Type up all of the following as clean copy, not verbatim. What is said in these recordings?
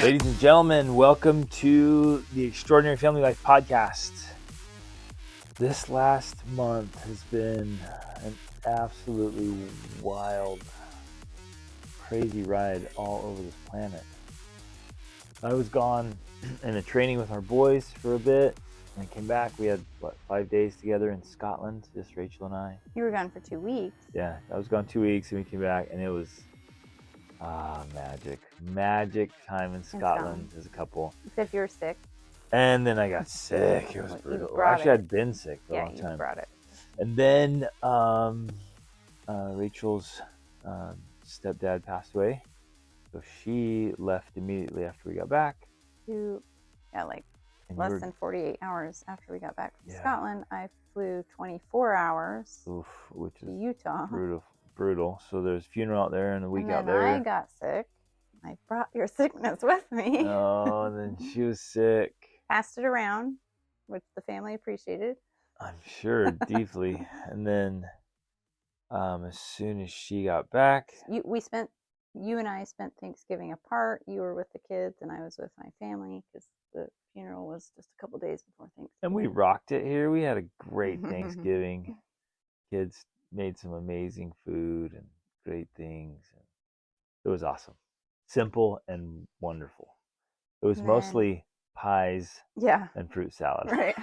Ladies and gentlemen, welcome to the Extraordinary Family Life Podcast. This last month has been an absolutely wild, crazy ride all over this planet. I was gone in a training with our boys for a bit and came back. We had, 5 days together in Scotland, just Rachel and I. You were gone for 2 weeks. Yeah, I was gone 2 weeks and we came back and it was magic time in Scotland as a couple. Except you were sick. And then I got sick. It was brutal. Actually, I'd been sick for a long time. Yeah, you brought it. And then Rachel's stepdad passed away, so she left immediately after we got back. Less than 48 hours after we got back from Scotland, I flew 24 hours which is to Utah. Brutal. So there's a funeral out there and a week out there. I got sick. I brought your sickness with me. Oh, and then she was sick. Passed it around, which the family appreciated. I'm sure, deeply. And then as soon as she got back... You and I spent Thanksgiving apart. You were with the kids and I was with my family because the funeral was just a couple days before Thanksgiving. And we rocked it here. We had a great Thanksgiving. Kids made some amazing food and great things. It was awesome. Simple and wonderful. It was mostly pies and fruit salad. Right.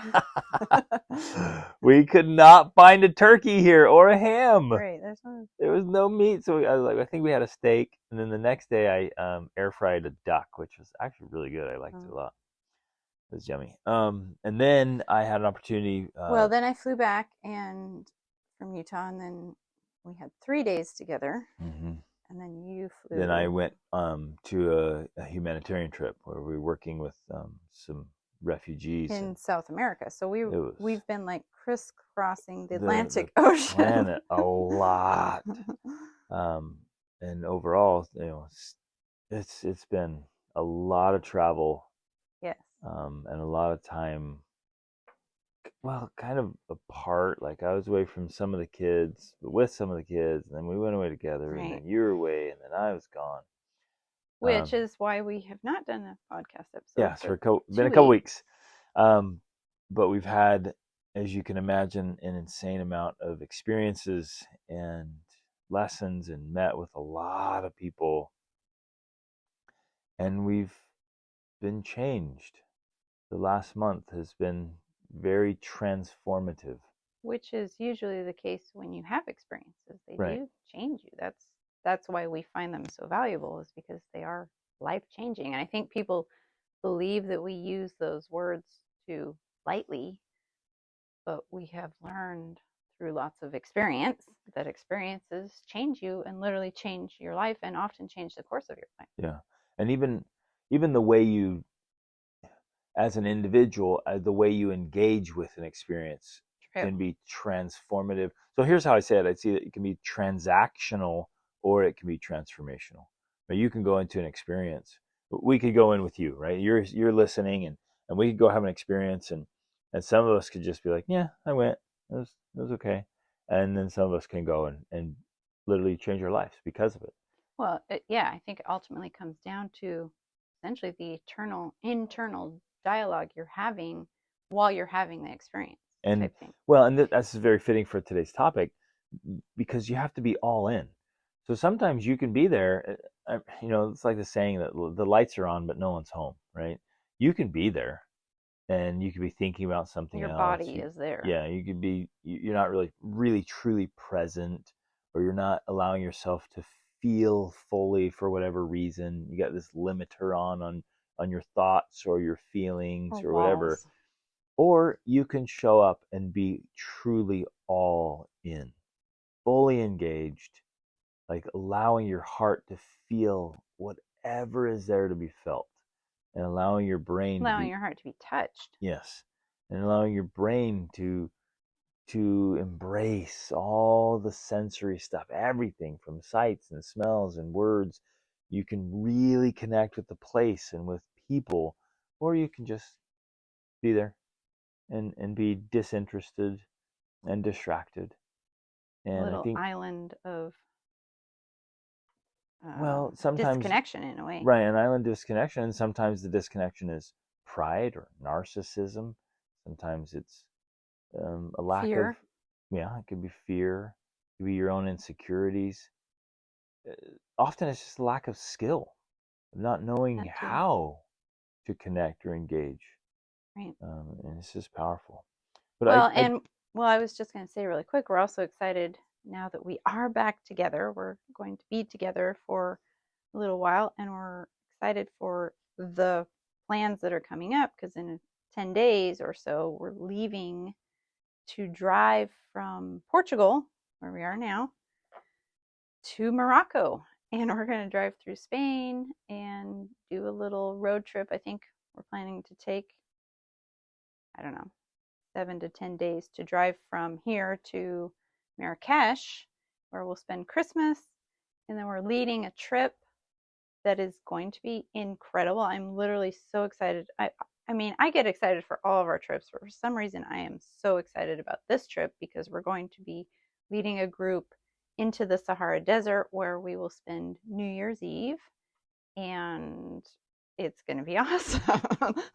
We could not find a turkey here or a ham. Right. There was no meat. So I think we had a steak. And then the next day I air fried a duck, which was actually really good. I liked it a lot. It was yummy. And then I had an opportunity. Then I flew back from Utah, and then we had 3 days together. Mm-hmm. And then you flew. Then I went to a humanitarian trip where we were working with some refugees in South America. So we've been like crisscrossing the Atlantic Ocean planet a lot. And overall, it's been a lot of travel. Yes. And a lot of time, kind of apart. Like I was away from some of the kids, but with some of the kids, and then we went away together, right. And then you were away, and then I was gone. Which is why we have not done a podcast episode. Yeah, it's been a couple weeks. But we've had, as you can imagine, an insane amount of experiences and lessons and met with a lot of people. And we've been changed. The last month has been very transformative. Which is usually the case when you have experiences. They do change you. That's why we find them so valuable, is because they are life-changing. And I think people believe that we use those words too lightly, but we have learned through lots of experience that experiences change you and literally change your life and often change the course of your life. Yeah. And even the way you, as an individual, the way you engage with an experience can be transformative. So here's how I say it. I'd see that it can be transactional or it can be transformational. But you can go into an experience. We could go in with you, right? You're listening, and we could go have an experience, and some of us could just be like, yeah, I went. It was okay. And then some of us can go and literally change our lives because of it. Well, I think it ultimately comes down to essentially the internal dialogue you're having while you're having the experience. And that's very fitting for today's topic, because you have to be all in. So sometimes you can be there, it's like the saying that the lights are on but no one's home, right? You can be there and you could be thinking about something else. Your body is there. Yeah, you could be, you're not really truly present, or you're not allowing yourself to feel fully for whatever reason. You got this limiter on your thoughts or your feelings or whatever. Or you can show up and be truly all in, fully engaged, like allowing your heart to feel whatever is there to be felt, and allowing your brain your heart to be touched. Yes. And allowing your brain to embrace all the sensory stuff, everything from sights and smells and words. You can really connect with the place and with people, or you can just be there and be disinterested and distracted. And island of well, sometimes, disconnection in a way. right, an island disconnection, and sometimes the disconnection is pride or narcissism. Sometimes it's a lack of, Fear. yeah, it could be fear, it could be your own insecurities. Uh, Often it's just a lack of skill, not knowing That too. how to connect or engage. Right. And it's just powerful. But Well, and well, I was just going to say really quick, we're also excited now that we are back together. We're going to be together for a little while, and we're excited for the plans that are coming up because in 10 days or so, we're leaving to drive from Portugal, where we are now, to Morocco. And we're going to drive through Spain and do a little road trip. I think we're planning to take, I don't know, 7 to 10 days to drive from here to Marrakesh, where we'll spend Christmas. And then we're leading a trip that is going to be incredible. I'm literally so excited. I mean, I get excited for all of our trips, but for some reason, I am so excited about this trip because we're going to be leading a group into the Sahara Desert where we will spend New Year's Eve, and it's going to be awesome.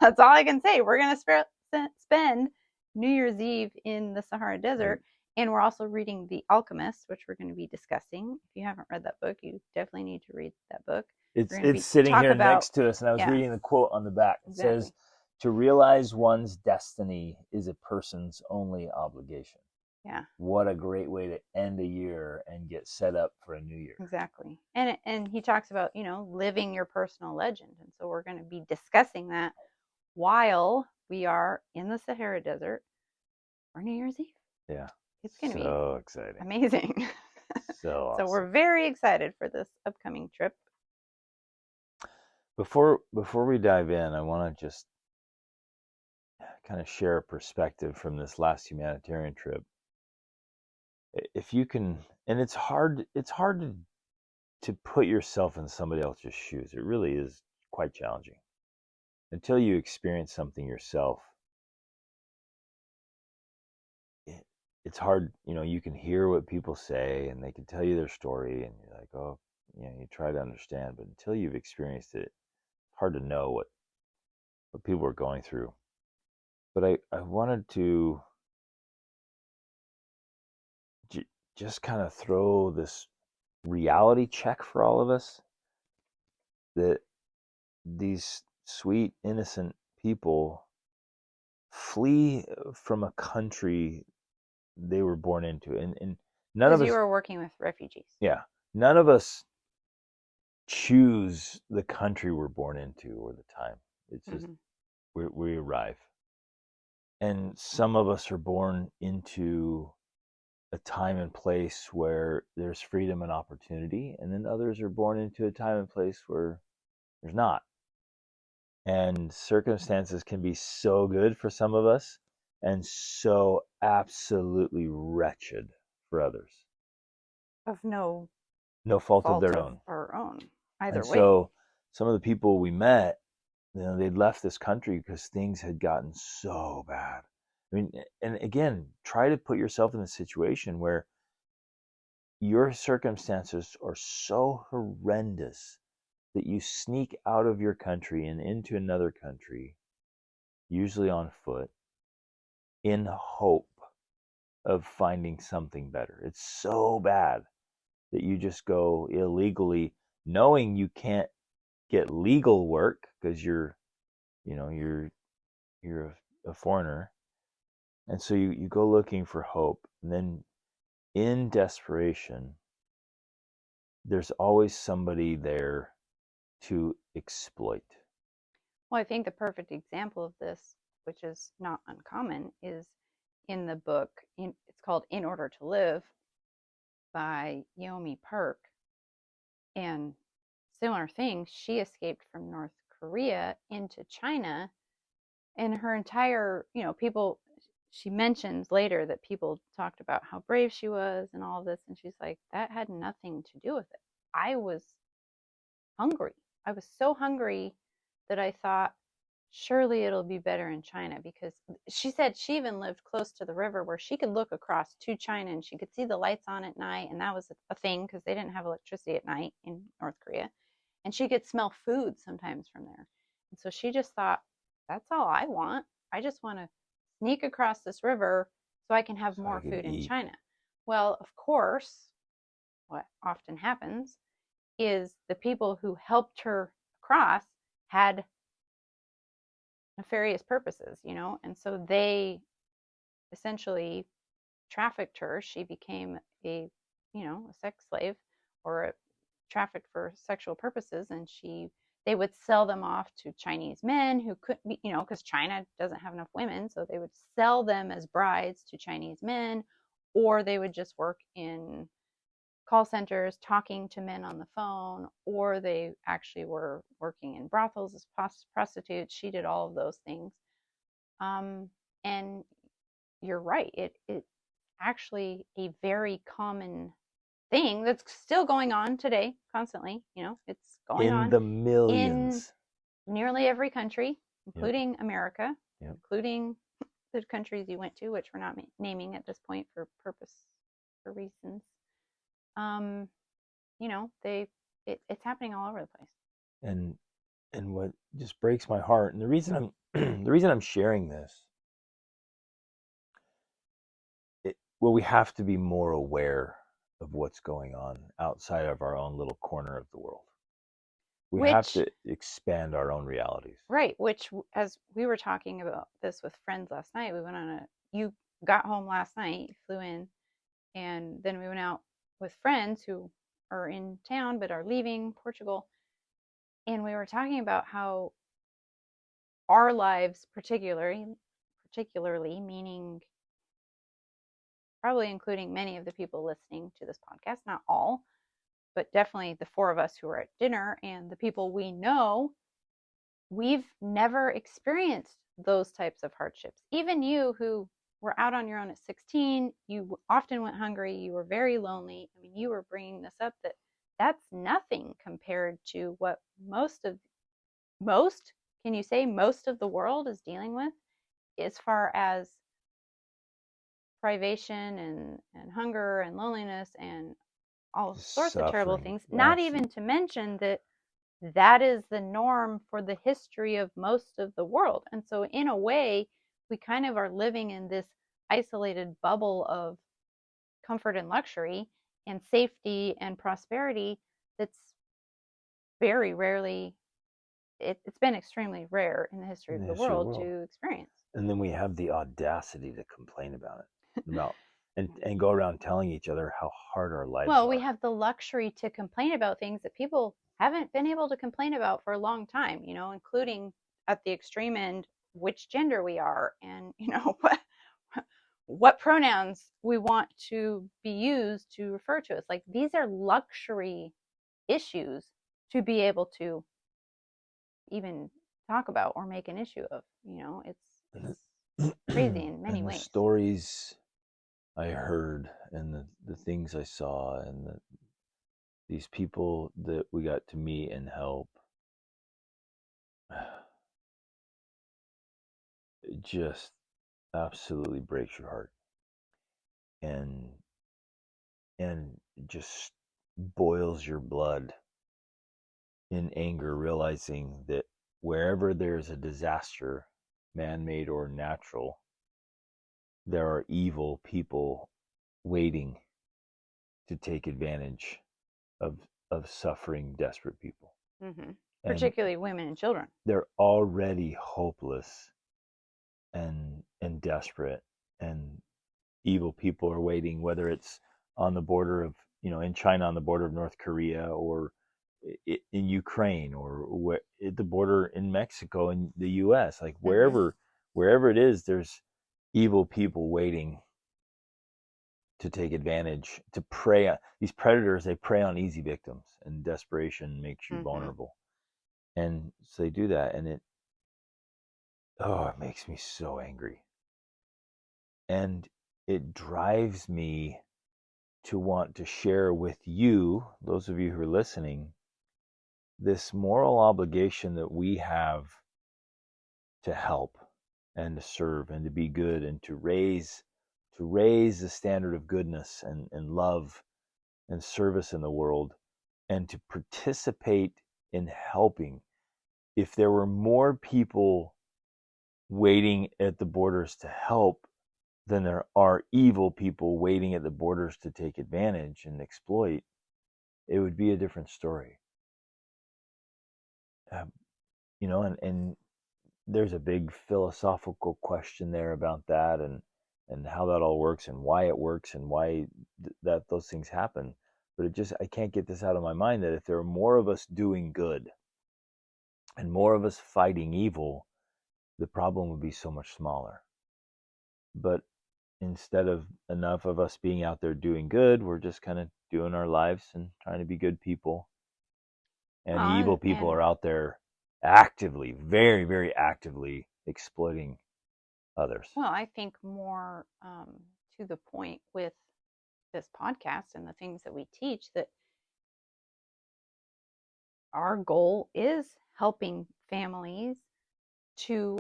That's all I can say. We're going to spend New Year's Eve in the Sahara Desert, and we're also reading The Alchemist, which we're going to be discussing. If you haven't read that book, you definitely need to read that book. it's sitting here next to us, and I was yeah, reading the quote on the back. It exactly. says, "To realize one's destiny is a person's only obligation." Yeah. What a great way to end a year and get set up for a new year. Exactly. And he talks about, living your personal legend. And so we're going to be discussing that while we are in the Sahara Desert for New Year's Eve. Yeah. It's going to be so exciting. Amazing. So awesome. So we're very excited for this upcoming trip. Before we dive in, I want to just kind of share a perspective from this last humanitarian trip. If you can, and it's hard to put yourself in somebody else's shoes. It really is quite challenging until you experience something yourself. It's hard, you can hear what people say and they can tell you their story and you're like, oh, you try to understand, but until you've experienced it, it's hard to know what people are going through. But I wanted to just kind of throw this reality check for all of us that these sweet, innocent people flee from a country they were born into. And none of us, you were working with refugees. Yeah, none of us choose the country we're born into or the time. It's just we arrive. And some of us are born into a time and place where there's freedom and opportunity, and then others are born into a time and place where there's not. And circumstances can be so good for some of us and so absolutely wretched for others. Of no fault of their own. Our own. Either and way. So some of the people we met, they'd left this country because things had gotten so bad. I mean, and again, try to put yourself in a situation where your circumstances are so horrendous that you sneak out of your country and into another country, usually on foot, in hope of finding something better. It's so bad that you just go illegally, knowing you can't get legal work because you're a foreigner. And so you go looking for hope, and then in desperation, there's always somebody there to exploit. Well, I think the perfect example of this, which is not uncommon, is in the book. It's called In Order to Live by Yeonmi Park. And similar thing, she escaped from North Korea into China, and her entire, people, she mentions later that people talked about how brave she was and all of this, and she's like, that had nothing to do with it. I was hungry. I was so hungry that I thought surely it'll be better in China, because she said she even lived close to the river where she could look across to China and she could see the lights on at night. And that was a thing because they didn't have electricity at night in North Korea. And she could smell food sometimes from there. And so she just thought, that's all I want. I just want to sneak across this river so I can have So I more can food in eat. China. Well, of course, what often happens is the people who helped her cross had nefarious purposes, and so they essentially trafficked her. She became a sex slave, or trafficked for sexual purposes, and they would sell them off to Chinese men who couldn't be, because China doesn't have enough women, so they would sell them as brides to Chinese men, or they would just work in call centers talking to men on the phone, or they actually were working in brothels as prostitutes. She did all of those things. And you're right, it's actually a very common thing that's still going on today constantly. It's going In on the in millions. nearly every country, Yep. including America, Yep. including the countries you went to, which we're not naming at this point for reasons. um it's happening all over the place. And what just breaks my heart, and the reason I'm the reason I'm sharing this, well, we have to be more aware of what's going on outside of our own little corner of the world. We have Which to expand our own realities. Right, which, as we were talking about this with friends last night, you got home last night, you flew in, and then we went out with friends who are in town but are leaving Portugal. And we were talking about how our lives, particularly meaning probably including many of the people listening to this podcast, not all, but definitely the four of us who are at dinner and the people we know, we've never experienced those types of hardships. Even you, who were out on your own at 16, you often went hungry, you were very lonely. I mean, you were bringing this up, that's nothing compared to what most can you say most of the world is dealing with, as far as privation and hunger and loneliness and all sorts of terrible Suffering. things. Not Absolutely. even to mention that is the norm for the history of most of the world. And so, in a way, we kind of are living in this isolated bubble of comfort and luxury and safety and prosperity that's very rarely, it's been extremely rare in the history In of the the history of the world world. to experience. And then we have the audacity to complain about it. And go around telling each other how hard our lives Well, we are. have the luxury to complain about things that people haven't been able to complain about for a long time, including at the extreme end, which gender we are, and what pronouns we want to be used to refer to us. Like, these are luxury issues to be able to even talk about or make an issue of. It's crazy in many And the ways. stories I heard, and the things I saw, and these people that we got to meet and help, it just absolutely breaks your heart, and just boils your blood in anger, realizing that wherever there's a disaster, man-made or natural, there are evil people waiting to take advantage of suffering, desperate people. Mm-hmm. And Particularly women and children. they're already hopeless and desperate, and evil people are waiting, whether it's on the border of, in China, on the border of North Korea, or in Ukraine, or at the border in Mexico and the US, like Mm-hmm. wherever it is, there's evil people waiting to take advantage, to prey on these predators. They prey on easy victims, and desperation makes you Mm-hmm. vulnerable. And so they do that, and it makes me so angry. And it drives me to want to share with you, those of you who are listening, this moral obligation that we have to help and to serve and to be good and to raise the standard of goodness and love and service in the world, and to participate in helping. If there were more people waiting at the borders to help than there are evil people waiting at the borders to take advantage and exploit, it would be a different story. And there's a big philosophical question there about that, and how that all works and why it works and why that those things happen. But I can't get this out of my mind that if there are more of us doing good and more of us fighting evil, the problem would be so much smaller. But instead of enough of us being out there doing good, we're just kind of doing our lives and trying to be good people. And evil people are out there actively, very, very actively exploiting others. Well, I think more to the point with this podcast and the things that we teach, that our goal is helping families to,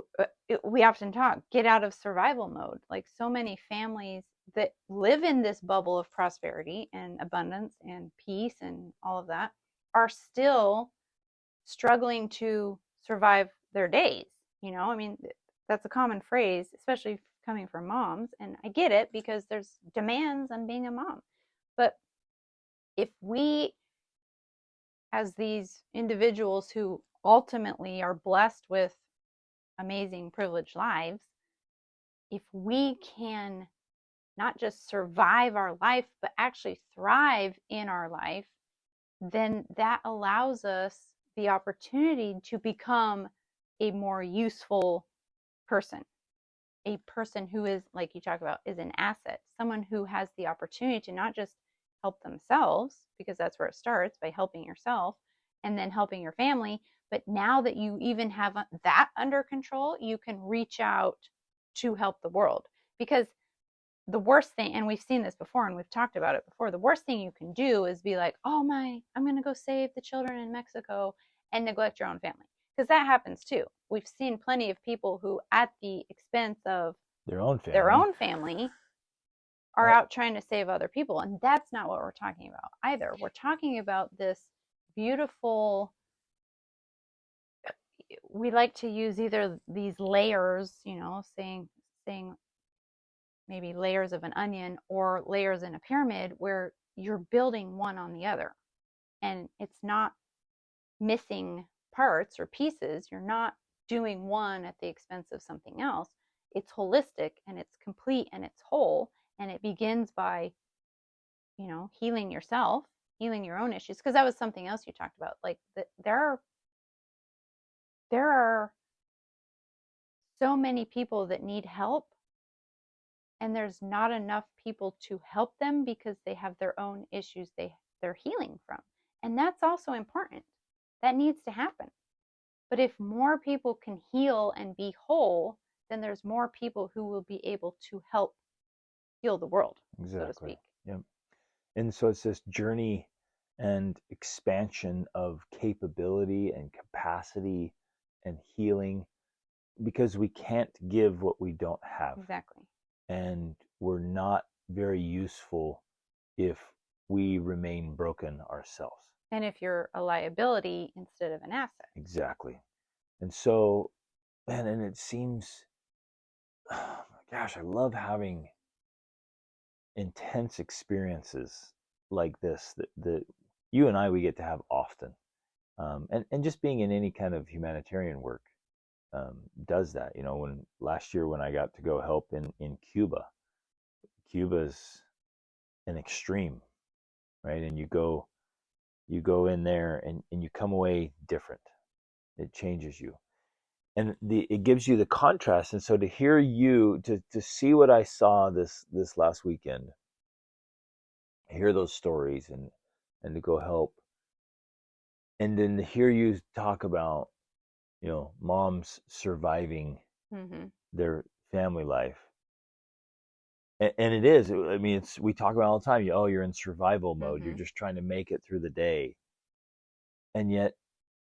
we often talk, get out of survival mode. Like, so many families that live in this bubble of prosperity and abundance and peace and all of that are still struggling to survive their days. I mean, that's a common phrase, especially coming from moms. And I get it, because there's demands on being a mom. But if we, as these individuals who ultimately are blessed with amazing, privileged lives, if we can not just survive our life, but actually thrive in our life, then that allows us the opportunity to become a more useful person, a person who is, like you talk about, is an asset, someone who has the opportunity to not just help themselves, because that's where it starts, by helping yourself and then helping your family. But now that you even have that under control, you can reach out to help the world. Because the worst thing, and we've seen this before and we've talked about it before, the worst thing you can do is be like, oh my, I'm going to go save the children in Mexico, and neglect your own family. Because that happens too. We've seen plenty of people who, at the expense of their own family, are out trying to save other people. And that's not what we're talking about either. We're talking about this beautiful, we like to use either these layers, saying maybe layers of an onion or layers in a pyramid, where you're building one on the other. And it's not missing parts or pieces. You're not doing one at the expense of something else. It's holistic and it's complete and it's whole. And it begins by, healing yourself, healing your own issues. Because that was something else you talked about. Like, there are so many people that need help, and there's not enough people to help them because they have their own issues they're healing from. And that's also important. That needs to happen. But if more people can heal and be whole, then there's more people who will be able to help heal the world, so to speak. Yep. And so it's this journey and expansion of capability and capacity and healing, because we can't give what we don't have. Exactly. And we're not very useful if we remain broken ourselves. And if you're a liability instead of an asset. Exactly. And so, man, and it seems, oh my gosh, I love having intense experiences like this that you and I, we get to have often. And just being in any kind of humanitarian work does that. When last year when I got to go help in Cuba's an extreme, right? And you go in there and you come away different. It changes you. And it gives you the contrast. And so to hear you, to see what I saw this last weekend, hear those stories and to go help, and then to hear you talk about, moms surviving their family life. And it is, I mean, we talk about all the time, you're in survival mode. You're just trying to make it through the day. And yet,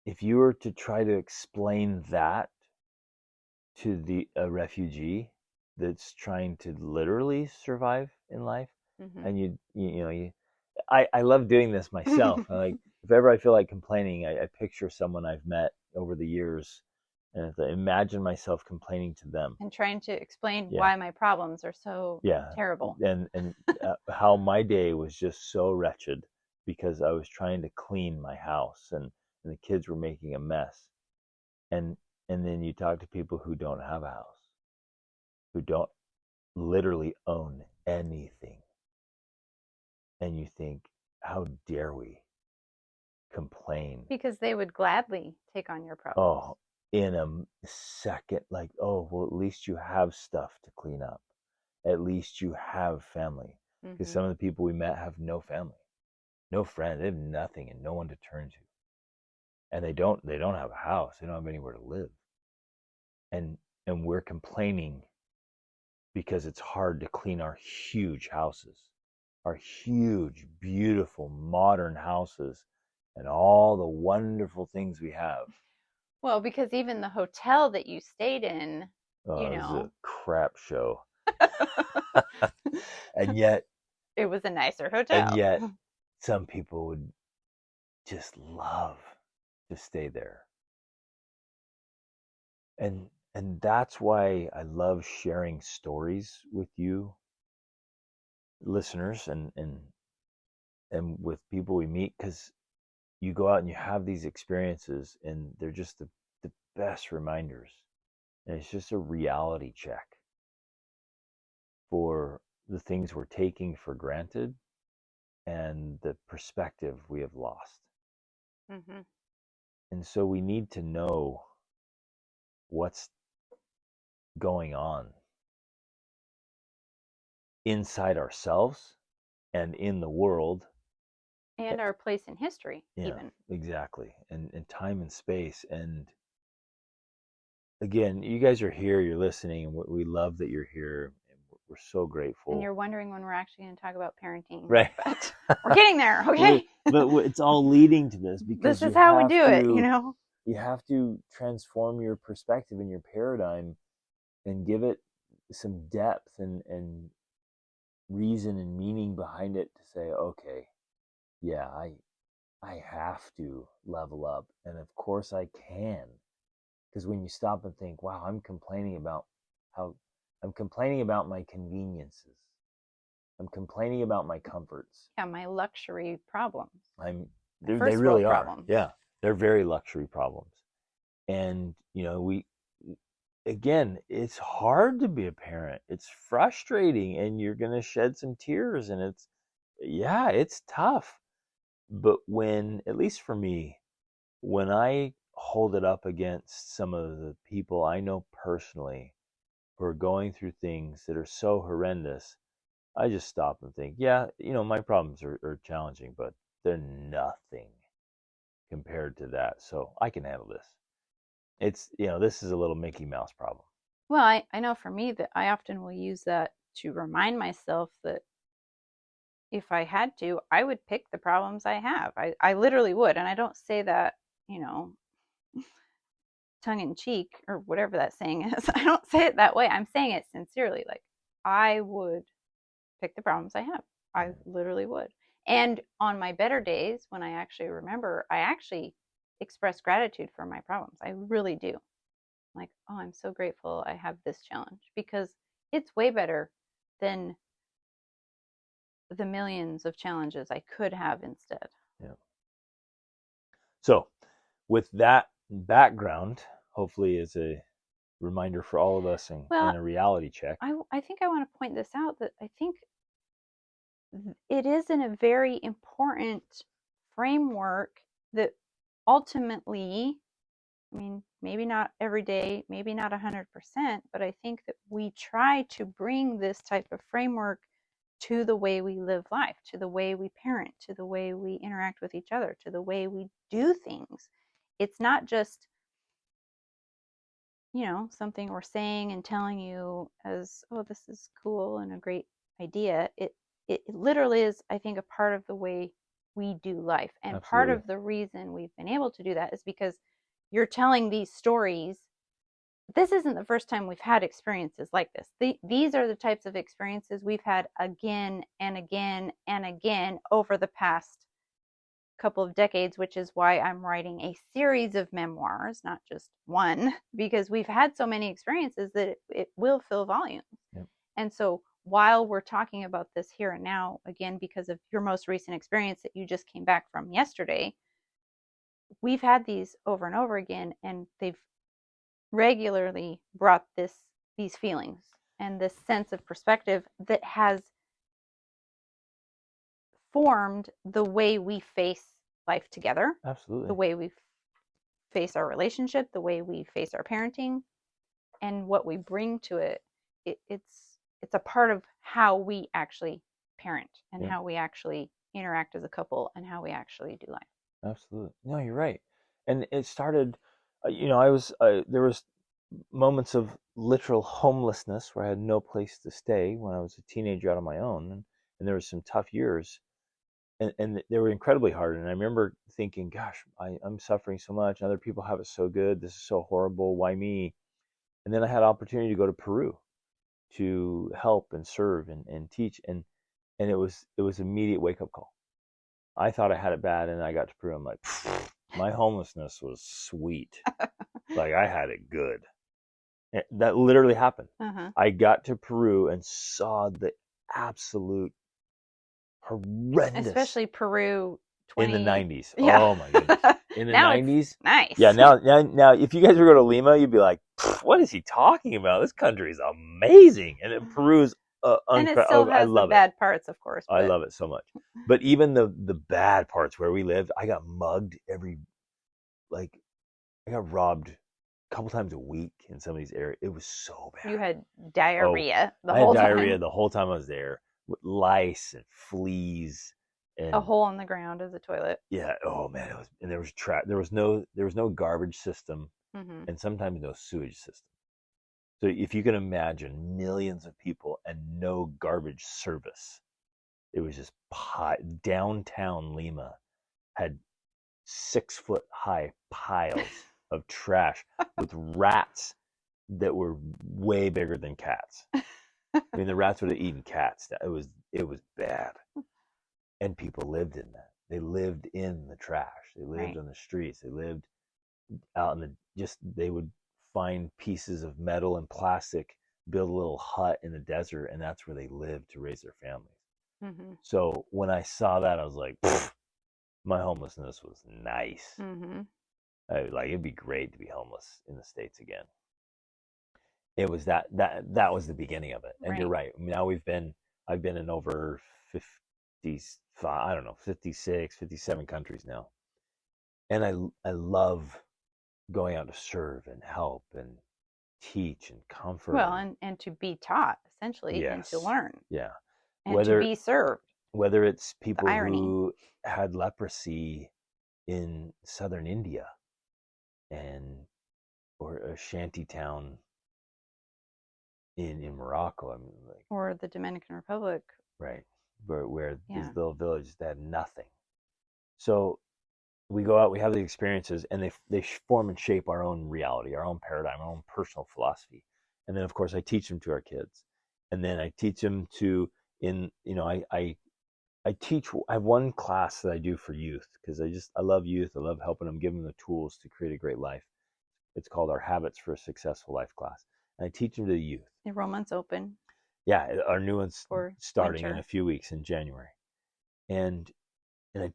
if you were to try to explain that to a refugee that's trying to literally survive in life. Mm-hmm. And I love doing this myself. Like if ever I feel like complaining, I picture someone I've met over the years, and I imagine myself complaining to them. And trying to explain Yeah, why my problems are so yeah, terrible. and how my day was just so wretched because I was trying to clean my house, and the kids were making a mess. And then you talk to people who don't have a house, who don't literally own anything, and you think, how dare we complain? Because they would gladly take on your problems. Oh, in a second, like, oh, well, at least you have stuff to clean up. At least you have family. Because Mm-hmm. some of the people we met have no family, no friends, they have nothing and no one to turn to. And they don't have a house, they don't have anywhere to live. And we're complaining because it's hard to clean our huge houses, our huge, beautiful, modern houses, and all the wonderful things we have. Well, because even the hotel that you stayed in, Oh, you it was a know, crap show. and yet, it was a nicer and hotel. yet, some people would just love to stay there. And that's why I love sharing stories with you listeners, and with people we meet, because you go out and you have these experiences and they're just the best reminders, and it's just a reality check for the things we're taking for granted and the perspective we have lost. Mm-hmm. And so we need to know what's going on inside ourselves and in the world. And our place in history, Yeah, even. exactly. And time and space. And again, you guys are here, you're listening, and we love that you're here. And we're so And grateful. you're wondering when we're actually going to talk about parenting. Right. But we're getting there, okay? But it's all leading to this, This because is how we do it, you know? you have to transform your perspective and your paradigm and give it some depth and reason and meaning behind it to say, okay, yeah, I have to level up, and of course I can. Because when you stop and think, wow, how I'm complaining about my conveniences, I'm complaining about my comforts. Yeah, my luxury problems. I'm My they first really world are. problems. Yeah, they're very luxury problems. And we again, it's hard to be a parent. It's frustrating, and you're going to shed some tears, and it's tough. But when, at least for me, when I hold it up against some of the people I know personally who are going through things that are so horrendous, I just stop and think, yeah, my problems are challenging, but they're nothing compared to that. So I can handle this. This is a little Mickey Mouse problem. Well, I know for me that I often will use that to remind myself that if I had to, I would pick the problems I have. I literally would. And I don't say that, you know, tongue in cheek or whatever that saying is. I don't say it that way. I'm saying it sincerely. Like, I would pick the problems I have. I literally would. And on my better days, when I actually remember, I actually express gratitude for my problems. I really do. Like, oh, I'm so grateful I have this challenge because it's way better than the millions of challenges I could have instead. Yeah. So, with that background, hopefully, is a reminder for all of us, Well, and a reality check. I think I want to point this out that I think it is in a very important framework that ultimately, I mean, maybe not every day, maybe not 100%, but I think that we try to bring this type of framework to the way we live life, to the way we parent, to the way we interact with each other, to the way we do things. It's not just, something we're saying and telling you as, oh, this is cool and a great idea. It literally is, I think, a part of the way we do life. And part Absolutely. of the reason we've been able to do that is because you're telling these stories this isn't the first time we've had experiences like this. These are the types of experiences we've had again and again and again over the past couple of decades, which is why I'm writing a series of memoirs, not just one, because we've had so many experiences that it will fill volumes. Yep. And so while we're talking about this here and now, again, because of your most recent experience that you just came back from yesterday, we've had these over and over again, and they've regularly brought these feelings and this sense of perspective that has formed the way we face life together. Absolutely. The way we face our relationship, the way we face our parenting, and what we bring to it. It's a part of how we actually parent and how we actually interact as a couple and how we actually do life. Absolutely. No, you're right. And it started, I was, there was moments of literal homelessness where I had no place to stay when I was a teenager out on my own. And there were some tough years, and they were incredibly hard. And I remember thinking, gosh, I'm suffering so much. Other people have it so good. This is so horrible. Why me? And then I had opportunity to go to Peru to help and serve and teach. And it was immediate wake up call. I thought I had it bad, and I got to Peru. I'm like, my homelessness was sweet. Like, I had it good. That literally happened. I got to Peru and saw the absolute horrendous, especially Peru in the 90s. Yeah. Oh my goodness. In the now 90s. Nice. Yeah, now if you guys were to go to Lima, you'd be like, what is he talking about? This country is amazing. And Peru's and it still has the bad parts, of course. I love it so much. But even the bad parts where we lived, I got mugged I got robbed a couple times a week in some of these areas. It was so bad. You had diarrhea I had diarrhea the whole time I was there, with lice and fleas and a hole in the ground as a toilet. Yeah. Oh man, it was, and there was there was no garbage system, and sometimes no sewage system. So if you can imagine millions of people and no garbage service, it was just downtown Lima had 6-foot high piles of trash with rats that were way bigger than cats. I mean, the rats would have eaten cats. It was bad, and people lived in that. They lived in the trash. They lived on the streets. They lived out in they would find pieces of metal and plastic, build a little hut in the desert, and that's where they lived to raise their families. So when I saw that, I was like, my homelessness was nice. It'd be great to be homeless in the States again. It was that was the beginning of it. And you're right. Now I've been in over 56, 57 countries now. And I love going out to serve and help and teach and comfort. Well, and to be taught, essentially, and to learn. Yeah. And to be served. Whether it's people who had leprosy in southern India or a shanty town in Morocco. I mean, or the Dominican Republic. Right. Where these little villages that had nothing. So we go out, we have the experiences, and they form and shape our own reality, our own paradigm, our own personal philosophy. And then, of course, I teach them to our kids. And then I teach them I teach. I have one class that I do for youth because I love youth. I love helping them, giving them the tools to create a great life. It's called our Habits for a Successful Life class. And I teach them to the youth. Enrollment's open. Yeah, our new one's starting in a few weeks in January. And I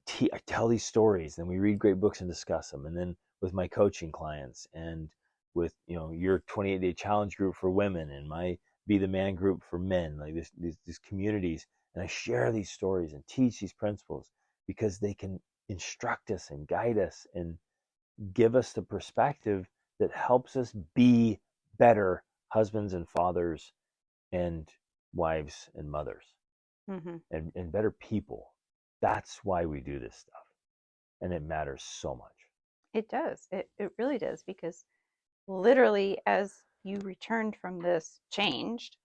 tell these stories, and we read great books and discuss them. And then with my coaching clients, and with your 28-day challenge group for women, and my Be the Man group for men, like these communities, and I share these stories and teach these principles because they can instruct us and guide us and give us the perspective that helps us be better husbands and fathers and wives and mothers, and better people. That's why we do this stuff. And it matters so much. It does. It really does, because literally as you returned from this changed,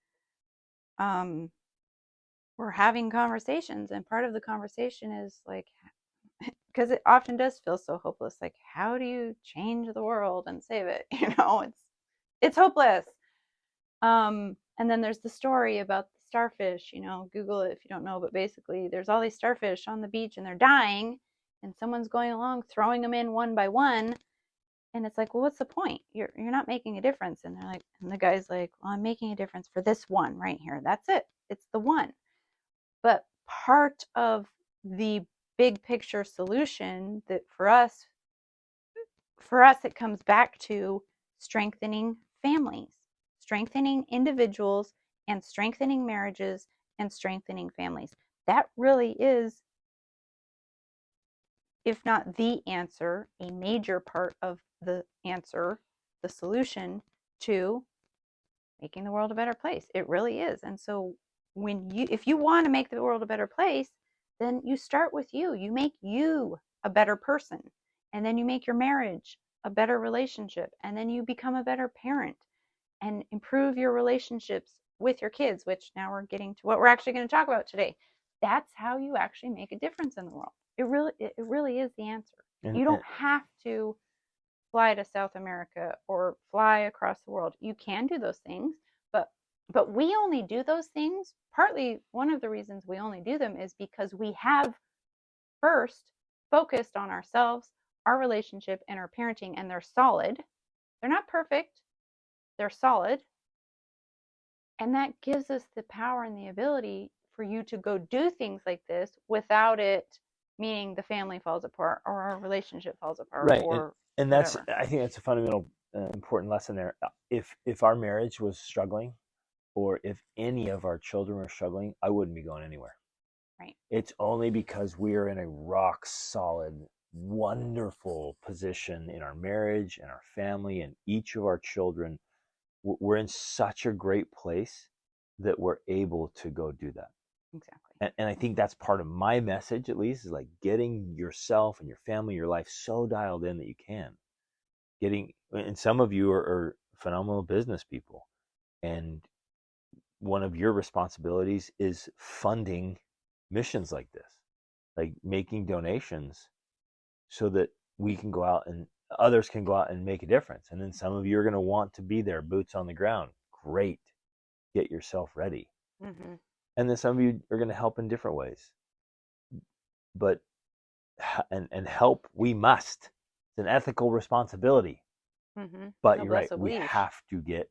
we're having conversations, and part of the conversation is like, because it often does feel so hopeless, like, how do you change the world and save it? It's It's hopeless. And then there's the story about the starfish, Google it if you don't know, but basically there's all these starfish on the beach and they're dying and someone's going along throwing them in one by one. And it's like, well, what's the point? You're not making a difference. And they're like, and the guy's like, well, I'm making a difference for this one right here. That's it. It's the one. But part of the big picture solution that for us, it comes back to strengthening families, strengthening individuals, and strengthening marriages and strengthening families. That really is, if not the answer, a major part of the answer, the solution to making the world a better place. It really is. And so if you want to make the world a better place, then you start with you. You make you a better person. And then you make your marriage a better relationship. And then you become a better parent and improve your relationships with your kids, which now we're getting to what we're actually going to talk about today. That's how you actually make a difference in the world. It really is the answer. You don't have to fly to South America or fly across the world. You can do those things, but we only do those things. Partly one of the reasons we only do them is because we have first focused on ourselves, our relationship, and our parenting, and they're solid. They're not perfect, they're solid. And that gives us the power and the ability for you to go do things like this without it meaning the family falls apart or our relationship falls apart, right? Or and that's, I think that's a fundamental important lesson there. If our marriage was struggling, or if any of our children were struggling, I wouldn't be going anywhere. Right. It's only because we are in a rock solid, wonderful position in our marriage and our family and each of our children. We're in such a great place that we're able to go do that. Exactly. And I think that's part of my message, at least, is like getting yourself and your family, your life so dialed in that you can. And some of you are phenomenal business people. And one of your responsibilities is funding missions like this, like making donations so that we can go out and others can go out and make a difference. And then some of you are going to want to be there, boots on the ground. Great. Get yourself ready. Mm-hmm. And then some of you are going to help in different ways. But, and help, we must. It's an ethical responsibility. Mm-hmm. But you're right, we have to get,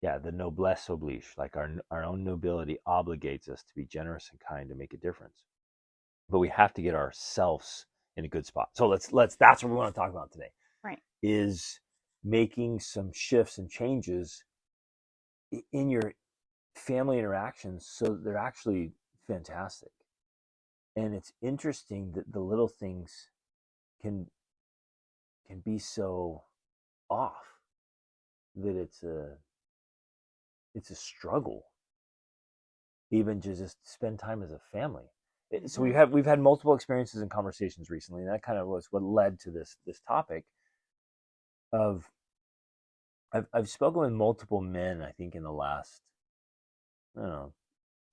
the noblesse oblige, like our own nobility obligates us to be generous and kind to make a difference. But we have to get ourselves in a good spot. So that's what we want to talk about today. Right. Is making some shifts and changes in your family interactions so they're actually fantastic. And it's interesting that the little things can be so off that it's a struggle even to just spend time as a family. So we've had multiple experiences and conversations recently, and that kind of was what led to this topic of I've spoken with multiple men, I think, in the last, I don't know,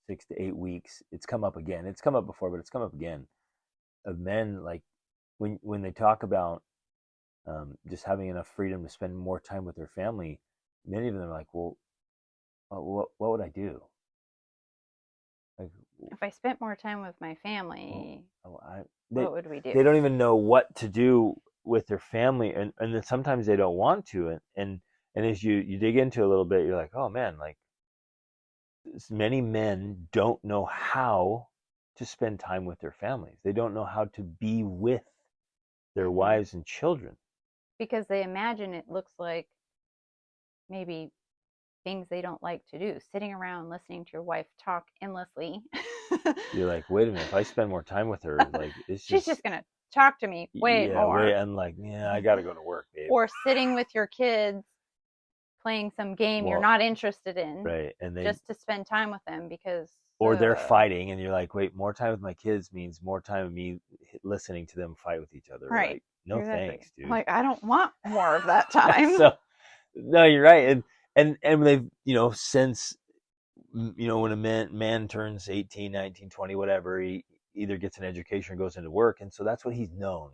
6 to 8 weeks. It's come up again. It's come up before, but it's come up again, of men, like when they talk about just having enough freedom to spend more time with their family. Many of them are like, well, what would I do? Like, if I spent more time with my family, what would we do? They don't even know what to do with their family, and then sometimes they don't want to, and as you dig into a little bit, you're like, oh man, like many men don't know how to spend time with their families. They don't know how to be with their wives and children. Because they imagine it looks like maybe things they don't like to do, sitting around listening to your wife talk endlessly. You're like, wait a minute, if I spend more time with her, like she's just gonna talk to me way more. I'm like, I gotta go to work, babe. Or sitting with your kids playing some game you're not interested in, right? And just to spend time with them because. Or they're fighting, and you're like, wait, more time with my kids means more time of me listening to them fight with each other. Right? Like, no thanks, dude. Like, I don't want more of that time. So, no, you're right, and they've, since, when a man turns 18, 19, 20, whatever, he either gets an education or goes into work, and so that's what he's known.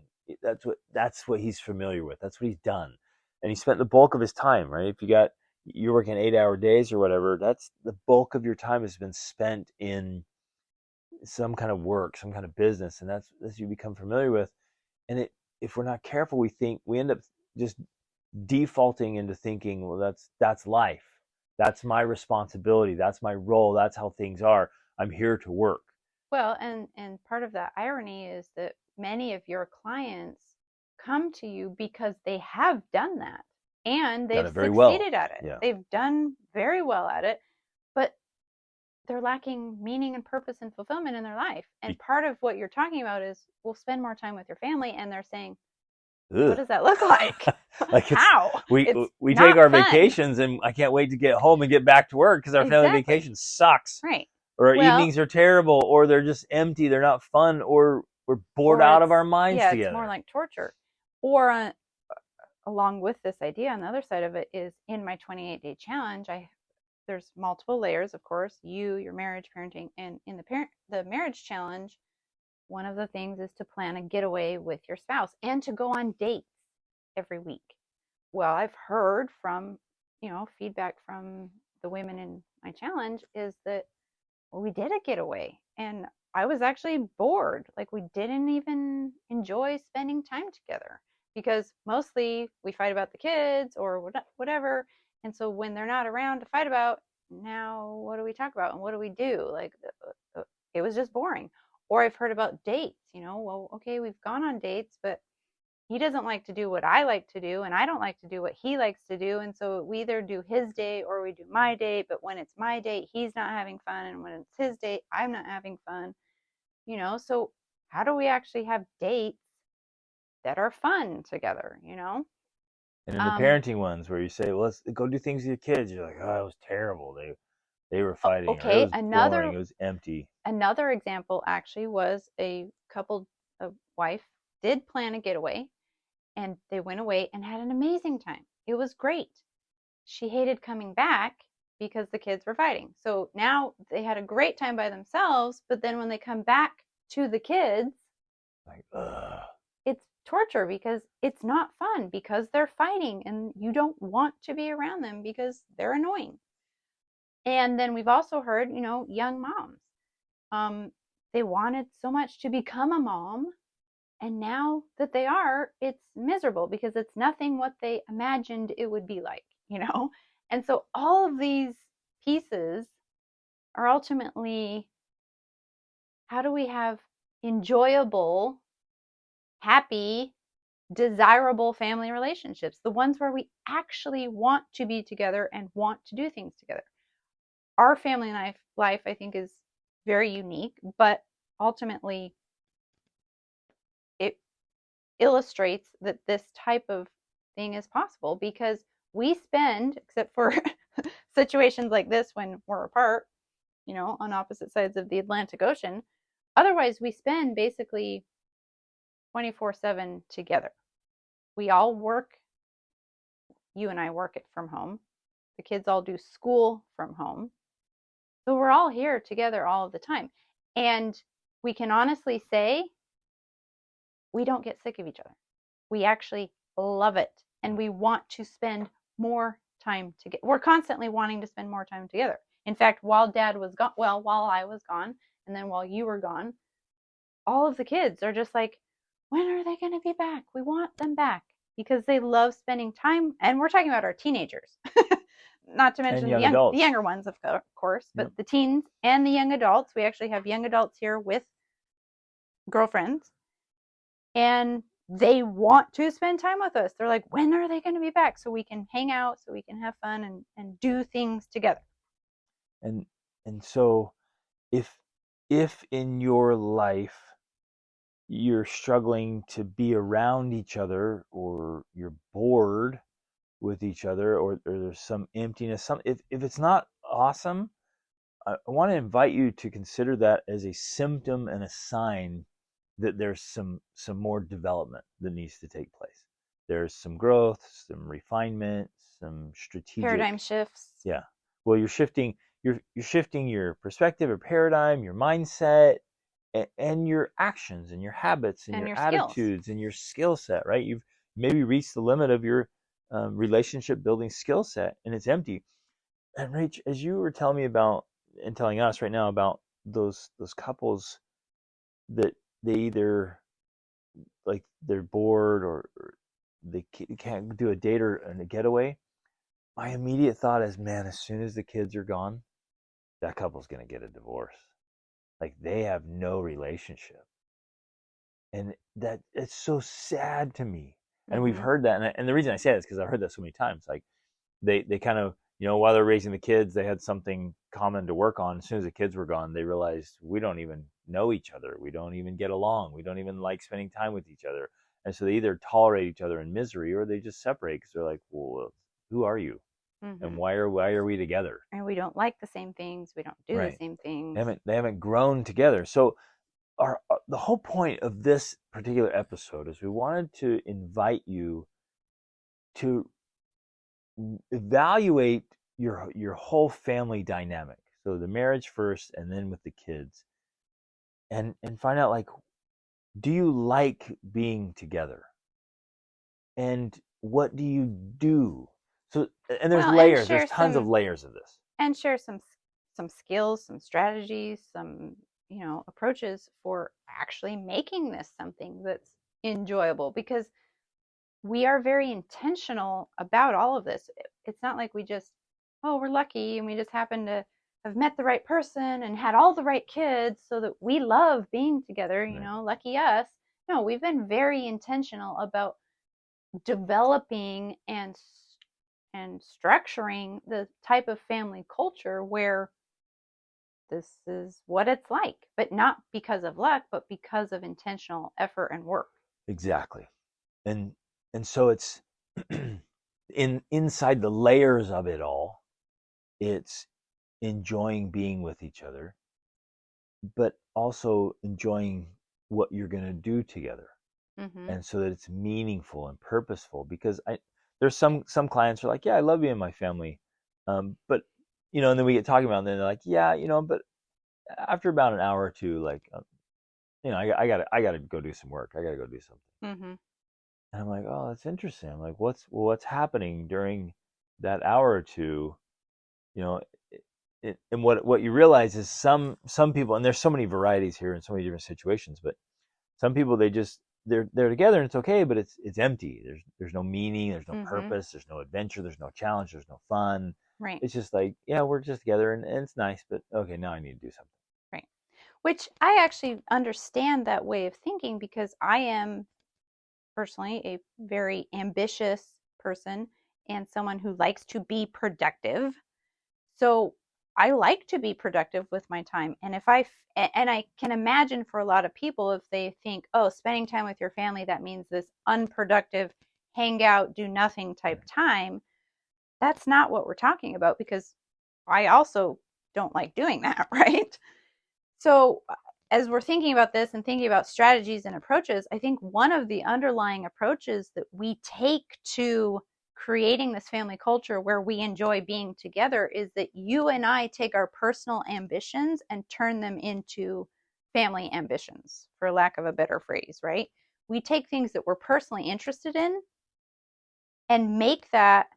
That's what he's familiar with. That's what he's done. and he spent the bulk of his time, right? If you're working 8-hour days or whatever, that's the bulk of your time has been spent in some kind of work, some kind of business, and that's you become familiar with. And if we're not careful, we end up just defaulting into thinking, well, that's life, that's my responsibility, that's my role, that's how things are. I'm here to work. Well, and part of that irony is that many of your clients come to you because they have done that and they've succeeded at it. Yeah. They've done very well at it, but they're lacking meaning and purpose and fulfillment in their life. And part of what you're talking about is we'll spend more time with your family, and they're saying, what does that look like? Like how? We take our vacations, and I can't wait to get home and get back to work because our family vacation sucks. Right. Or our evenings are terrible, or they're just empty, they're not fun, or we're bored out of our minds together. Yeah, it's more like torture. Or along with this idea, on the other side of it is in my 28-day challenge, there's multiple layers, of course, your marriage, parenting, and in the marriage challenge, one of the things is to plan a getaway with your spouse and to go on dates every week. Well, I've heard from, feedback from the women in my challenge is that, well, we did a getaway and I was actually bored. Like, we didn't even enjoy spending time together because mostly we fight about the kids or whatever. And so when they're not around to fight about, now what do we talk about and what do we do? Like, it was just boring. Or I've heard about dates, well, okay, we've gone on dates, but he doesn't like to do what I like to do, and I don't like to do what he likes to do. And so we either do his date or we do my date. But when it's my date, he's not having fun. And when it's his date, I'm not having fun. So how do we actually have dates that are fun together, And in the parenting ones where you say, well, let's go do things with your kids, you're like, oh, it was terrible. They were fighting. Okay, it was boring. It was empty. Another example actually was a wife did plan a getaway, and they went away and had an amazing time. It was great. She hated coming back because the kids were fighting. So now they had a great time by themselves, but then when they come back to the kids, like, it's torture because it's not fun because they're fighting and you don't want to be around them because they're annoying. And then we've also heard, young moms. They wanted so much to become a mom, and now that they are, it's miserable because it's nothing what they imagined it would be like, And so all of these pieces are ultimately, how do we have enjoyable, happy, desirable family relationships, the ones where we actually want to be together and want to do things together. Our family life, I think, is very unique, but ultimately it illustrates that this type of thing is possible because we spend, except for situations like this when we're apart, on opposite sides of the Atlantic Ocean, otherwise we spend basically 24/7 together. We all work. You and I work it from home. The kids all do school from home. So we're all here together all of the time. And we can honestly say we don't get sick of each other. We actually love it. And we want to spend more time together. We're constantly wanting to spend more time together. In fact, while Dad was gone, while I was gone, and then while you were gone, all of the kids are just like, when are they going to be back? We want them back because they love spending time. And we're talking about our teenagers, not to mention the younger ones, of course, but the teens and the young adults. We actually have young adults here with girlfriends, and they want to spend time with us. They're like, when are they going to be back so we can hang out, so we can have fun and do things together? And so if in your life you're struggling to be around each other, or you're bored with each other, or there's some emptiness, if it's not awesome, I want to invite you to consider that as a symptom and a sign that there's some more development that needs to take place. There's some growth, some refinement, some strategic paradigm shifts. Yeah. Well, you're shifting your perspective or paradigm, your mindset, and your actions and your habits and your attitudes and your skill set, right? You've maybe reached the limit of your relationship building skill set, and it's empty. And Rach, as you were telling me about and telling us right now about those couples that they either like they're bored or they can't do a date or a getaway, my immediate thought is, man, as soon as the kids are gone, that couple's going to get a divorce. Like they have no relationship, and that it's so sad to me. And we've Mm-hmm. heard that, and the reason I say that is because I've heard that so many times. Like they kind of, while they're raising the kids, they had something common to work on. As soon as the kids were gone, they realized we don't even know each other, we don't even get along, we don't even like spending time with each other. And so they either tolerate each other in misery or they just separate because they're like, well, who are you, and Mm-hmm. why are we together? And we don't like the same things. We don't do the Right. same They things. haven't grown together. So the whole point of this particular episode is we wanted to invite you to evaluate your whole family dynamic. So the marriage first, and then with the kids, and find out, like, do you like being together, and what do you do? So, and there's Well, and layers. There's share tons of some layers of this. and share some skills, some strategies, some approaches for actually making this something that's enjoyable, because we are very intentional about all of this. It's not like we just, oh, we're lucky and we just happen to have met the right person and had all the right kids so that we love being together, Right. lucky us. No, we've been very intentional about developing and structuring the type of family culture where this is what it's like, but not because of luck, but because of intentional effort and work. Exactly. And so it's inside the layers of it all, it's enjoying being with each other, but also enjoying what you're going to do together, Mm-hmm. and so that it's meaningful and purposeful. Because there's some clients who are like, yeah, I love being in my family, but and then we get talking about it, and then they're like, yeah, but after about an hour or two, like, I gotta go do some work, I gotta go do something. Mm-hmm. And I'm like, oh, that's interesting. I'm like, what's happening during that hour or two? You know, and what you realize is some people, and there's so many varieties here in so many different situations, but some people, they're together and it's okay, but it's empty. There's no meaning, there's no Mm-hmm. purpose, there's no adventure, there's no challenge, there's no fun. Right. It's just like, yeah, we're just together, and it's nice, but okay, now I need to do something. Right. Which I actually understand that way of thinking, because I am personally a very ambitious person and someone who likes to be productive. So I like to be productive with my time. And and I can imagine for a lot of people, if they think, oh, spending time with your family, that means this unproductive, hang out, do nothing type time. That's not what we're talking about, because I also don't like doing that, right? So, as we're thinking about this and thinking about strategies and approaches, I think one of the underlying approaches that we take to creating this family culture where we enjoy being together is that you and I take our personal ambitions and turn them into family ambitions, for lack of a better phrase, right? We take things that we're personally interested in and make that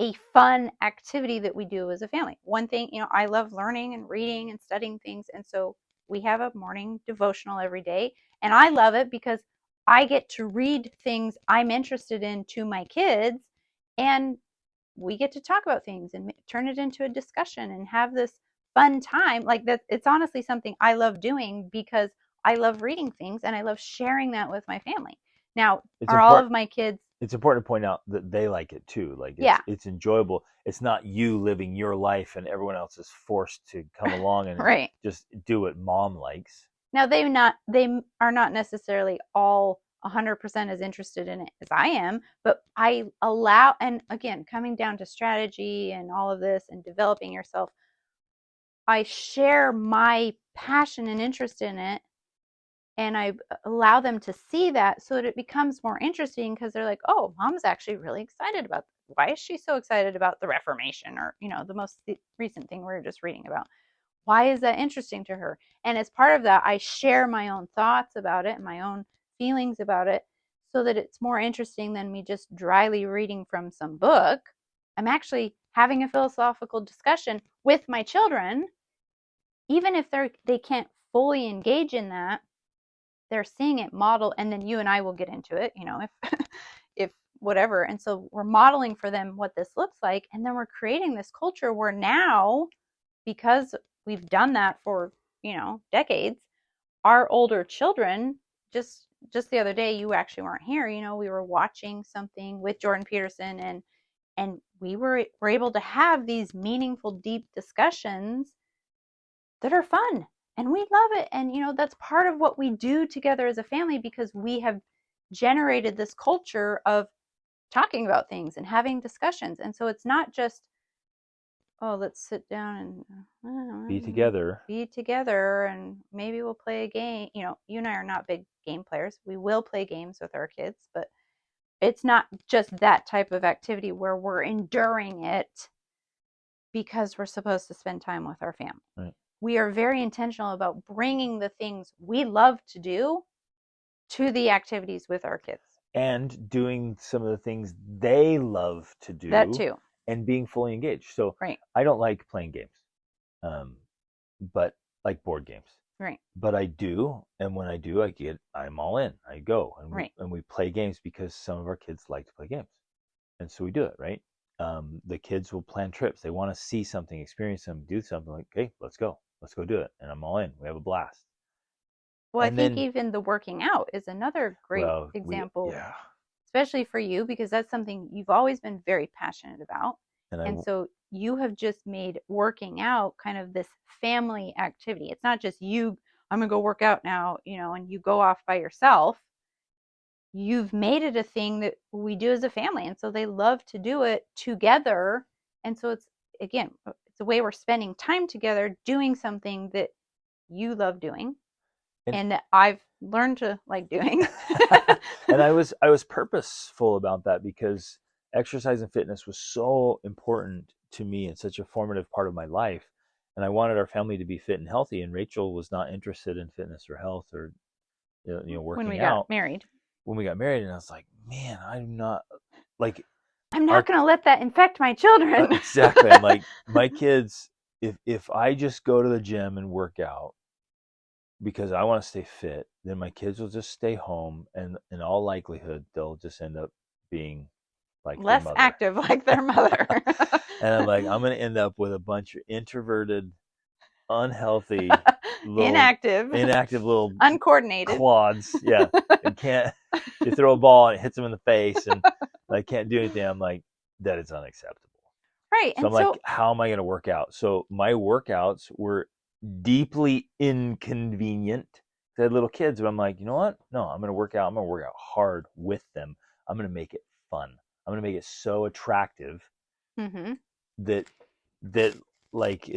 a fun activity that we do as a family. One thing, I love learning and reading and studying things. And so we have a morning devotional every day. And I love it because I get to read things I'm interested in to my kids. And we get to talk about things and turn it into a discussion and have this fun time. Like that, it's honestly something I love doing because I love reading things and I love sharing that with my family. Now, It's are all important. of my kids? It's important to point out that they like it too. Like Yeah, it's enjoyable. It's not you living your life and everyone else is forced to come along and right. just do what mom likes. Now they are not necessarily all 100% as interested in it as I am, but I allow, and again, coming down to strategy and all of this and developing yourself, I share my passion and interest in it, and I allow them to see that so that it becomes more interesting, because they're like, "Oh, mom's actually really excited about this. Why is she so excited about the Reformation, or the most recent thing we were just reading about? Why is that interesting to her?" And as part of that, I share my own thoughts about it and my own feelings about it, so that it's more interesting than me just dryly reading from some book. I'm actually having a philosophical discussion with my children. Even if they can't fully engage in that, they're seeing it model, and then you and I will get into it, if if whatever. And so we're modeling for them what this looks like, and then we're creating this culture where now, because we've done that for, decades, our older children, just the other day, you actually weren't here, we were watching something with Jordan Peterson, and we were able to have these meaningful, deep discussions that are fun, and we love it. And that's part of what we do together as a family, because we have generated this culture of talking about things and having discussions. And so it's not just, oh, let's sit down and be together and maybe we'll play a game. You and I are not big game players. We will play games with our kids, but it's not just that type of activity where we're enduring it because we're supposed to spend time with our family. Right. We are very intentional about bringing the things we love to do to the activities with our kids. And doing some of the things they love to do. That too. And being fully engaged. So right. I don't like playing games, but like board games. Right. But I do, and when I do, I'm all in. I go, and we play games because some of our kids like to play games, and so we do it, right? The kids will plan trips. They want to see something, experience something, do something. Like, hey, let's go do it, and I'm all in. We have a blast. Well, and I think even the working out is another great example, especially for you, because that's something you've always been very passionate about. And so you have just made working out kind of this family activity. It's not just you, I'm going to go work out now, and you go off by yourself. You've made it a thing that we do as a family. And so they love to do it together. And so it's a way we're spending time together doing something that you love doing. And that I've learned to like doing. And I was purposeful about that because exercise and fitness was so important to me and such a formative part of my life. And I wanted our family to be fit and healthy. And Rachel was not interested in fitness or health or working out. When we got married. And I was like, man, I'm not going to let that infect my children. Exactly. I'm like, my kids, if I just go to the gym and work out because I want to stay fit, then my kids will just stay home, and in all likelihood, they'll just end up being like less active like their mother. And I'm like, I'm going to end up with a bunch of introverted, unhealthy, inactive little uncoordinated quads. Yeah. You throw a ball and it hits them in the face and I can't do anything. I'm like, that is unacceptable. Right. So I'm like, how am I going to work out? So my workouts were deeply inconvenient. I had little kids, but I'm like, you know what? No, I'm going to work out. I'm going to work out hard with them. I'm going to make it fun. I'm going to make it so attractive that like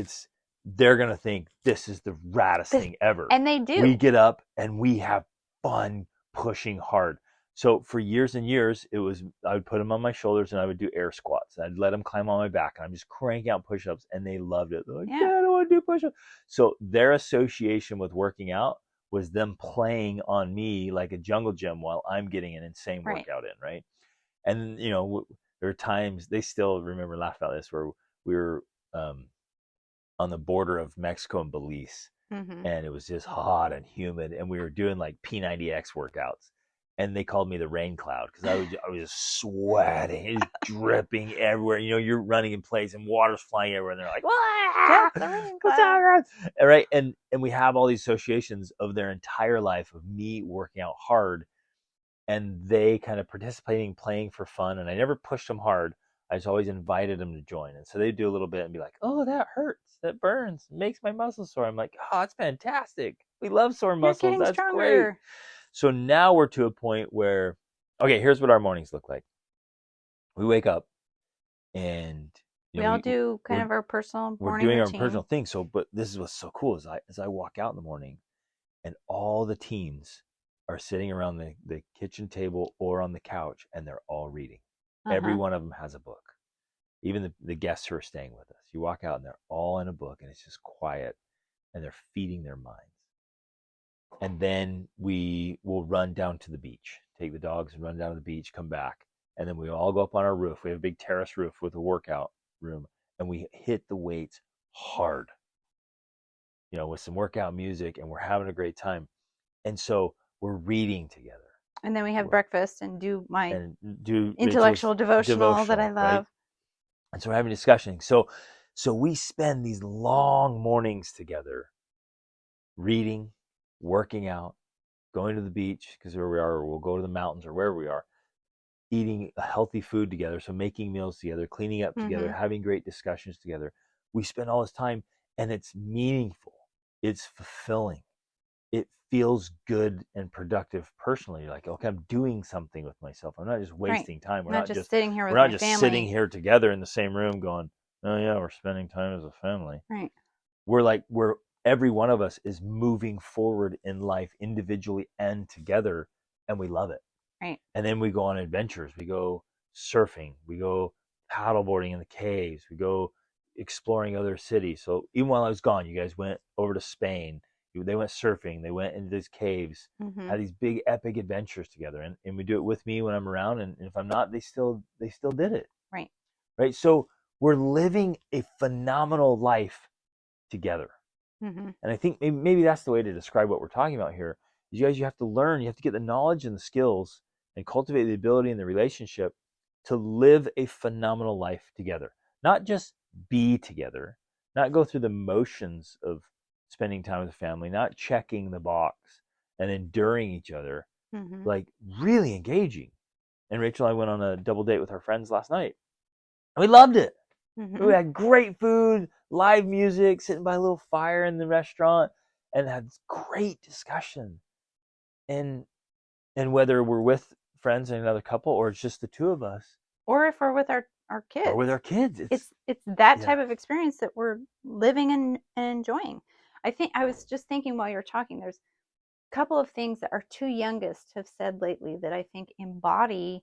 they're going to think this is the raddest thing ever. And they do. We get up and we have fun pushing hard. So for years and years, I would put them on my shoulders and I would do air squats. I'd let them climb on my back and I'm just cranking out push-ups and they loved it. They're like, yeah, I don't want to do push-ups. So their association with working out was them playing on me like a jungle gym while I'm getting an insane workout in, right? And, there are times, they still remember laugh about this, where we were on the border of Mexico and Belize, and it was just hot and humid, and we were doing like P90X workouts. And they called me the rain cloud because I was just sweating, it was dripping everywhere. You're running in place and water's flying everywhere, and they're like, "What? The rain cloud!" Right? And we have all these associations of their entire life of me working out hard, and they kind of participating, playing for fun. And I never pushed them hard. I just always invited them to join. And so they do a little bit and be like, "Oh, that hurts, that burns, it makes my muscles sore." I'm like, "Oh, it's fantastic. We love sore muscles. That's stronger. Great." So now we're to a point where, okay, here's what our mornings look like. We wake up and we all do kind of our personal morning routine. We're doing routine. our personal thing. So, but this is what's so cool is as I walk out in the morning and all the teens are sitting around the kitchen table or on the couch and they're all reading. Every one of them has a book. Even the guests who are staying with us. You walk out and they're all in a book and it's just quiet and they're feeding their minds. And then we will run down to the beach take the dogs and run down to the beach, come back, and then we all go up on our roof. We have a big terrace roof with a workout room, and we hit the weights hard, with some workout music, and we're having a great time. And so we're reading together. And then we have breakfast and do my intellectual devotional that I love. Right? And so we're having discussion. So we spend these long mornings together, reading, working out, going to the beach, because where we are, or we'll go to the mountains or wherever we are, eating healthy food together, so making meals together, cleaning up together, having great discussions together. We spend all this time, and it's meaningful. It's fulfilling. It feels good and productive personally. Like, okay, I'm doing something with myself. I'm not just wasting time. We're not just sitting here with my family. We're not just sitting here together in the same room going, oh yeah, we're spending time as a family. Right. We're every one of us is moving forward in life individually and together, and we love it. Right. And then we go on adventures. We go surfing. We go paddleboarding in the caves. We go exploring other cities. So even while I was gone, you guys went over to Spain. They went surfing. They went into these caves, had these big epic adventures together. And we do it with me when I'm around. And if I'm not, they still did it. Right. Right. So we're living a phenomenal life together. And I think maybe that's the way to describe what we're talking about here. You guys, you have to learn. You have to get the knowledge and the skills and cultivate the ability and the relationship to live a phenomenal life together. Not just be together, not go through the motions of spending time with the family, not checking the box and enduring each other, like really engaging. And Rachel and I went on a double date with our friends last night, and we loved it. We had great food, live music, sitting by a little fire in the restaurant, and had great discussion. And whether we're with friends and another couple, or it's just the two of us, or if we're with our kids, or with our kids, it's that type of experience that we're living and enjoying. I think I was just thinking while you were talking, there's a couple of things that our two youngest have said lately that I think embody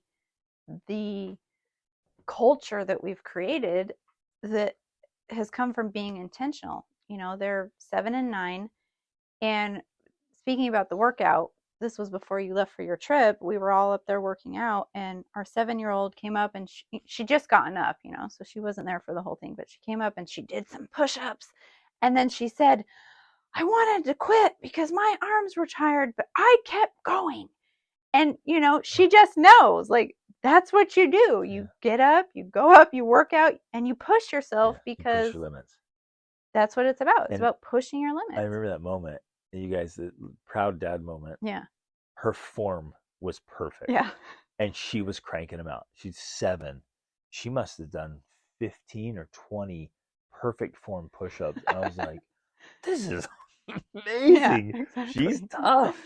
the culture that we've created that has come from being intentional. They're 7 and 9, and speaking about the workout, this was before you left for your trip. We were all up there working out, and our 7-year-old came up, and she just gotten up, so she wasn't there for the whole thing, but she came up and she did some push-ups, and then she said, I wanted to quit because my arms were tired, but I kept going. And she just knows, like, that's what you do. You get up, you go up, you work out, and you push yourself because you push your limits. That's what it's about. It's about pushing your limits. I remember that moment. You guys, the proud dad moment. Yeah. Her form was perfect. Yeah. And she was cranking them out. She's 7. She must have done 15 or 20 perfect form push-ups. And I was like, this is amazing. Yeah, exactly. She's tough.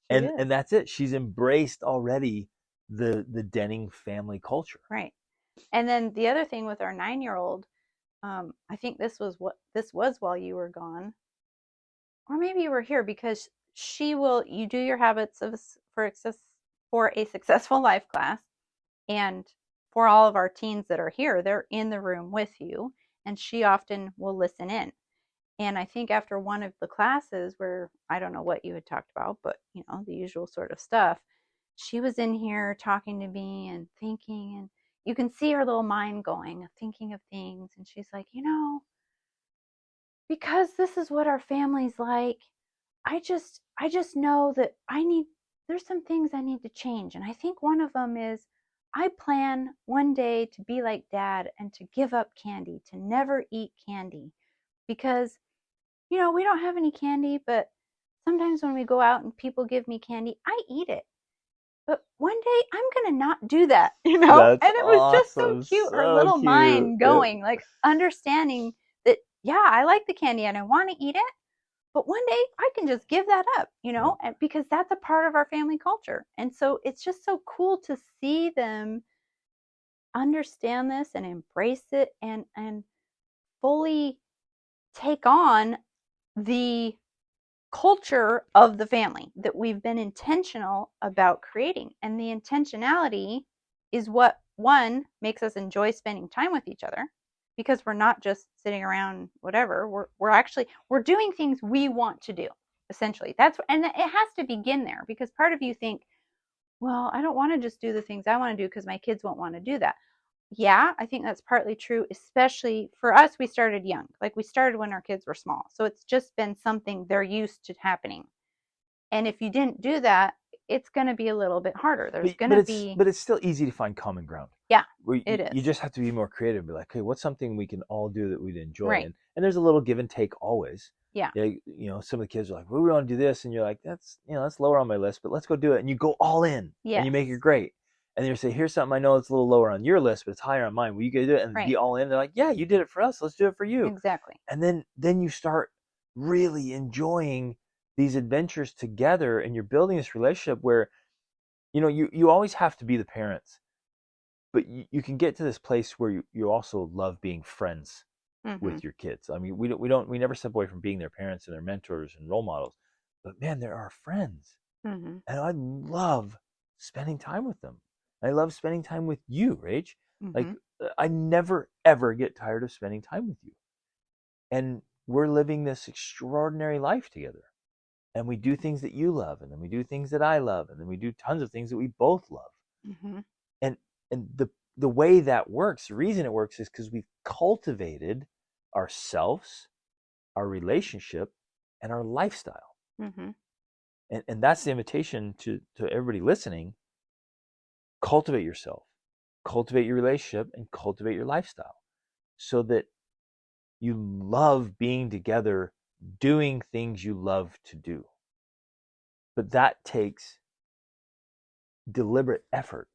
And that's it. She's embraced already the Denning family culture. Right. And then the other thing with our 9-year-old, I think this was while you were gone, or maybe you were here, because you do your habits for a successful life class, and for all of our teens that are here, they're in the room with you, and she often will listen in. And I think after one of the classes, where I don't know what you had talked about, but the usual sort of stuff, she was in here talking to me and thinking, and you can see her little mind going, thinking of things. And she's like, because this is what our family's like, I just know that there's some things I need to change. And I think one of them is I plan one day to be like Dad and to give up candy, to never eat candy, because we don't have any candy, but sometimes when we go out and people give me candy, I eat it. But one day I'm going to not do that, That's and it was just so cute. Her little mind going, like, understanding that, yeah, I like the candy and I want to eat it, but one day I can just give that up, and because that's a part of our family culture. And so it's just so cool to see them understand this and embrace it and fully take on the culture of the family that we've been intentional about creating. And the intentionality is what, one, makes us enjoy spending time with each other, because we're not just sitting around whatever. We're doing things we want to do, essentially. And it has to begin there, because part of you think, well, I don't want to just do the things I want to do because my kids won't want to do that. Yeah, I think that's partly true, especially for us. We started young. Like we started when our kids were small. So it's just been something they're used to happening. And if you didn't do that, it's going to be a little bit harder. There's going to be, but it's still easy to find common ground. yeah, Where it you is. just have to be more creative. Be like, hey, what's something we can all do that we'd enjoy? Right. And there's a little give and take always. Yeah. You know, some of the kids are like, well, we want to do this, and you're like, that's lower on my list, but let's go do it. And you go all in, and you make it Yes. great. And then you say, here's something I know it's a little lower on your list, but it's higher on mine. Will you go do it and Right. be all in? They're like, yeah, you did it for us. Let's do it for you. Exactly. And then you start really enjoying these adventures together, and you're building this relationship where, you know, you always have to be the parents, but you can get to this place where you also love being friends Mm-hmm. with your kids. I mean, we never step away from being their parents and their mentors and role models, but man, they're our friends, Mm-hmm. and I love spending time with them. I love spending time with you, Rach. Like Mm-hmm. I never ever get tired of spending time with you, and we're living this extraordinary life together. And we do things that you love, and then we do things that I love, and then we do tons of things that we both love. Mm-hmm. And the way that works, the reason it works is because we've cultivated ourselves, our relationship, and our lifestyle. Mm-hmm. And that's the invitation to everybody listening. Cultivate yourself, cultivate your relationship, and cultivate your lifestyle so that you love being together, doing things you love to do. But that takes deliberate effort.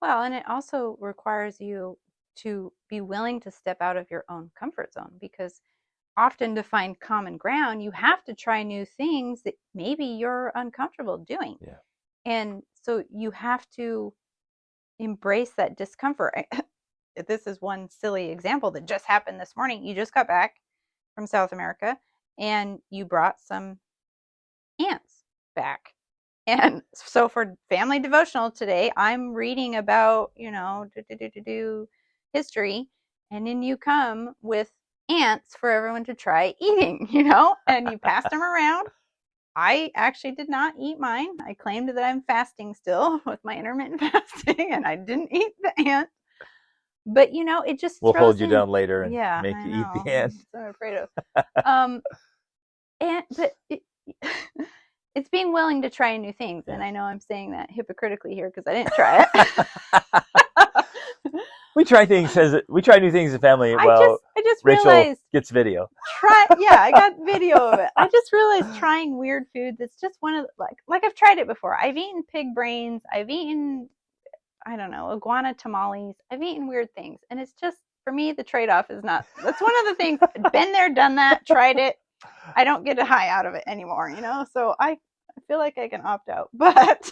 Well, and it also requires you to be willing to step out of your own comfort zone because often to find common ground, you have to try new things that maybe you're uncomfortable doing. Yeah. And so you have to embrace that discomfort. This is one silly example that just happened this morning. You just got back from South America and you brought some ants back. And so for family devotional today, I'm reading about, history. And then you come with ants for everyone to try eating, and you passed them around. I actually did not eat mine. I claimed that I'm fasting still with my intermittent fasting, and I didn't eat the ant. But it just We'll throws hold you in. down later and Yeah, make I you eat know. the ant. That's what I'm afraid of. Um, but it's being willing to try new things, and I know I'm saying that hypocritically here because I didn't try it. We try new things as a family. I just Rachel realized gets video. I got video of it. I just realized trying weird foods. It's just one of like I've tried it before. I've eaten pig brains. I've eaten, I don't know, iguana tamales. I've eaten weird things, and it's just for me the trade-off is not. That's one of the things. Been there, done that, tried it. I don't get a high out of it anymore, So I feel like I can opt out, but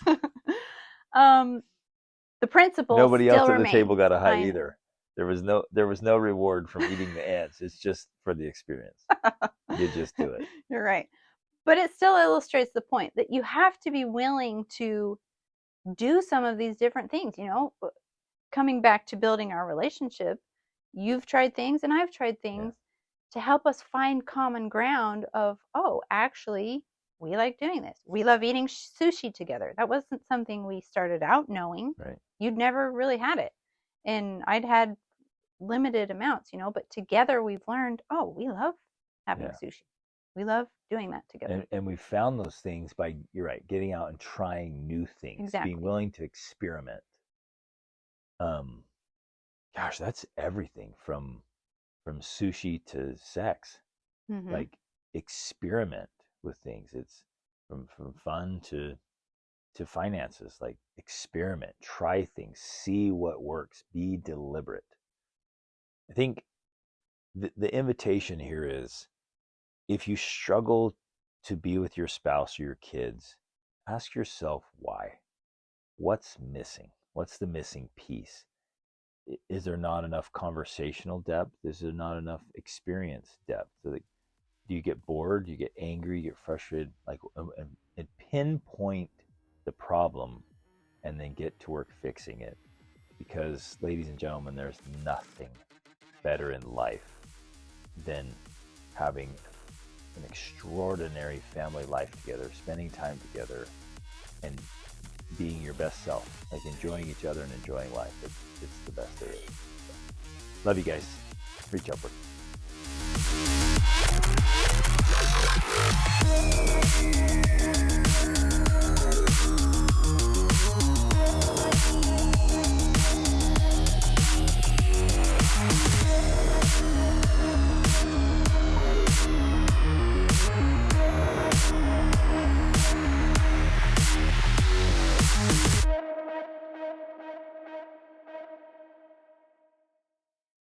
the principle Nobody still else at the remains. table got a high either. There was no reward from eating the ants. It's just for the experience. You just do it. You're right. But it still illustrates the point that you have to be willing to do some of these different things, coming back to building our relationship. You've tried things and I've tried things to help us find common ground of, oh, actually, we like doing this. We love eating sushi together. That wasn't something we started out knowing. Right. You'd never really had it. And I'd had limited amounts, but together we've learned, oh, we love having sushi. We love doing that together. And we found those things by, you're right, getting out and trying new things, exactly. being willing to experiment. Gosh, that's everything from sushi to sex. Mm-hmm. Like experiment with things. It's from fun to finances. Like experiment, try things, see what works, be deliberate. I think the invitation here is, if you struggle to be with your spouse or your kids, ask yourself why. What's missing? What's the missing piece? Is there not enough conversational depth? Is there not enough experience depth? Do you get bored? Do you get angry? You get frustrated? And pinpoint the problem and then get to work fixing it. Because, ladies and gentlemen, there's nothing better in life than having an extraordinary family life together, spending time together, and being your best self, like enjoying each other and enjoying life. It's the best there is. So, love you guys. Reach upward.